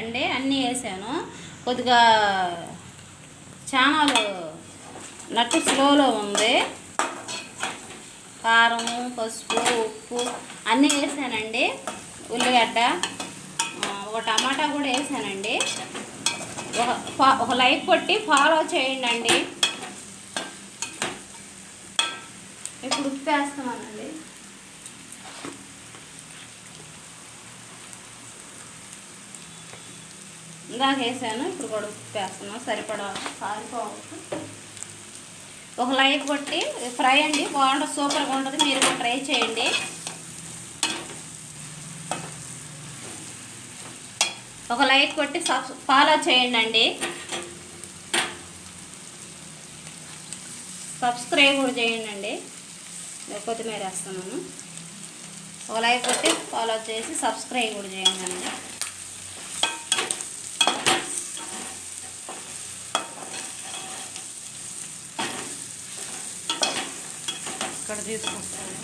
వేసానండి, అన్నీ వేసాను. కొద్దిగా ఛానల్ నట్టు స్లోలో ఉంది. కారం, పసుపు, ఉప్పు అన్నీ వేసానండి. ఉల్లిగడ్డ, ఒక టమాటా కూడా వేసానండి. ఒక లైక్ కొట్టి ఫాలో చేయండి. ఇప్పుడు ఉప్పు వేస్తామనండి. ఇందాక వేసాను, ఇప్పుడు కూడా ఉప్పు వేస్తున్నాను. సరిపడా సారిపోవచ్చు. ఒక లైక్ కొట్టి ఫ్రై అండి, బాగుంటుంది, సూపర్గా ఉంటుంది. మీరు కూడా ట్రై చేయండి. ఒక లైక్ కొట్టి ఫాలో చేయండి. సబ్స్క్రైబ్ కూడా చేయండి. కొత్తిమీర వేస్తున్నాను. ఒక లైక్ కొట్టి ఫాలో చేసి సబ్స్క్రైబ్ కూడా చేయండి. ఇక్కడ తీసుకొస్తాను.